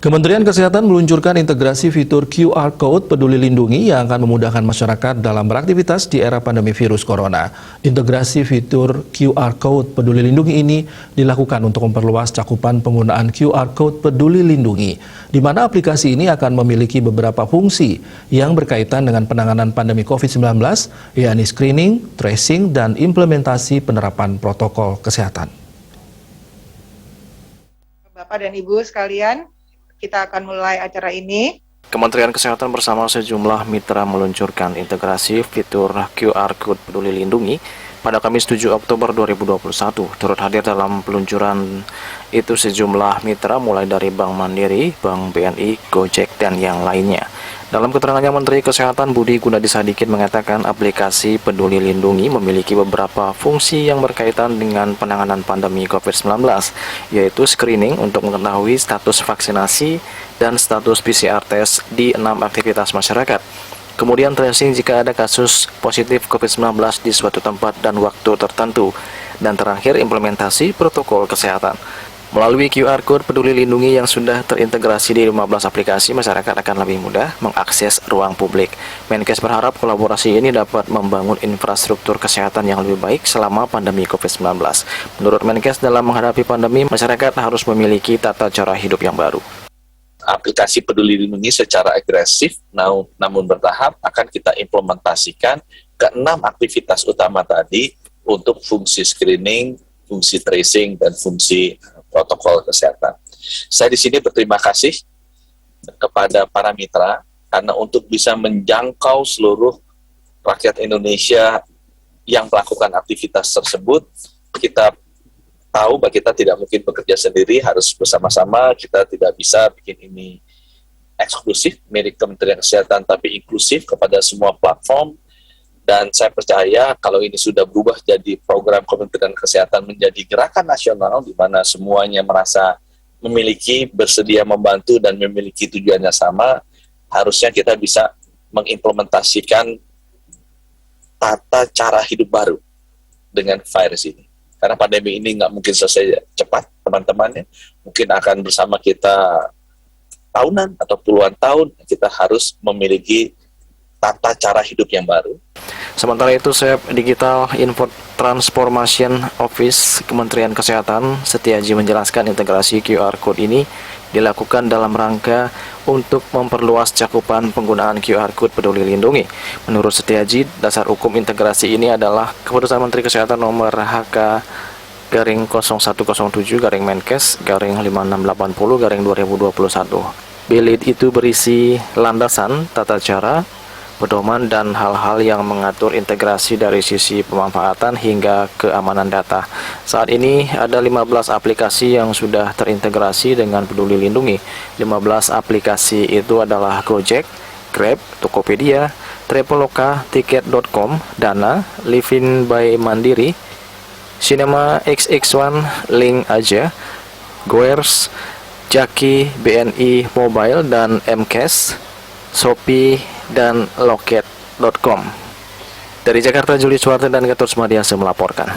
Kementerian Kesehatan meluncurkan integrasi fitur QR Code Peduli Lindungi yang akan memudahkan masyarakat dalam beraktivitas di era pandemi virus corona. Integrasi fitur QR Code Peduli Lindungi ini dilakukan untuk memperluas cakupan penggunaan QR Code Peduli Lindungi, di mana aplikasi ini akan memiliki beberapa fungsi yang berkaitan dengan penanganan pandemi COVID-19, yakni screening, tracing, dan implementasi penerapan protokol kesehatan. Bapak dan Ibu sekalian, kita akan mulai acara ini. Kementerian Kesehatan bersama sejumlah mitra meluncurkan integrasi fitur QR Code Peduli Lindungi pada Kamis 7 Oktober 2021. Turut hadir dalam peluncuran itu sejumlah mitra mulai dari Bank Mandiri, Bank BNI, Gojek, dan yang lainnya. Dalam keterangannya, Menteri Kesehatan Budi Gunadisadikin mengatakan aplikasi Peduli Lindungi memiliki beberapa fungsi yang berkaitan dengan penanganan pandemi COVID-19, yaitu screening untuk mengetahui status vaksinasi dan status PCR test di 6 aktivitas masyarakat. Kemudian tracing jika ada kasus positif COVID-19 di suatu tempat dan waktu tertentu. Dan terakhir, implementasi protokol kesehatan. Melalui QR Code Peduli Lindungi yang sudah terintegrasi di 15 aplikasi, masyarakat akan lebih mudah mengakses ruang publik. Menkes berharap kolaborasi ini dapat membangun infrastruktur kesehatan yang lebih baik selama pandemi COVID-19. Menurut Menkes, dalam menghadapi pandemi, masyarakat harus memiliki tata cara hidup yang baru. Aplikasi Peduli Lindungi secara agresif namun bertahap akan kita implementasikan ke 6 aktivitas utama tadi untuk fungsi screening, fungsi tracing, dan fungsi protokol kesehatan. Saya di sini berterima kasih kepada para mitra karena untuk bisa menjangkau seluruh rakyat Indonesia yang melakukan aktivitas tersebut, kita tahu bahwa kita tidak mungkin bekerja sendiri, harus bersama-sama. Kita tidak bisa bikin ini eksklusif milik Kementerian Kesehatan, tapi inklusif kepada semua platform. Dan saya percaya kalau ini sudah berubah jadi program Kementerian Kesehatan menjadi gerakan nasional di mana semuanya merasa memiliki, bersedia membantu dan memiliki tujuannya sama, harusnya kita bisa mengimplementasikan tata cara hidup baru dengan virus ini. Karena pandemi ini nggak mungkin selesai cepat, teman-temannya. Mungkin akan bersama kita tahunan atau puluhan tahun, kita harus memiliki tata cara hidup yang baru. Sementara itu, Sep Digital Info Transformation Office Kementerian Kesehatan Setiaji menjelaskan integrasi QR Code ini dilakukan dalam rangka untuk memperluas cakupan penggunaan QR Code Peduli Lindungi. Menurut Setiaji, dasar hukum integrasi ini adalah Keputusan Menteri Kesehatan nomor HK-0127-Menkes-5680-2021. Bilit itu berisi landasan, tata cara, pedoman, dan hal-hal yang mengatur integrasi dari sisi pemanfaatan hingga keamanan data. Saat ini ada 15 aplikasi yang sudah terintegrasi dengan Peduli Lindungi. 15 aplikasi itu adalah Gojek, Grab, Tokopedia, Traveloka, Tiket.com, Dana, Livin by Mandiri, Cinema XX1, Link Aja, Goers, Jaki, BNI Mobile, dan Mkes, Shopee, dan Loket.com. Dari Jakarta, Juli Suwarte dan Gatot Smadiase melaporkan.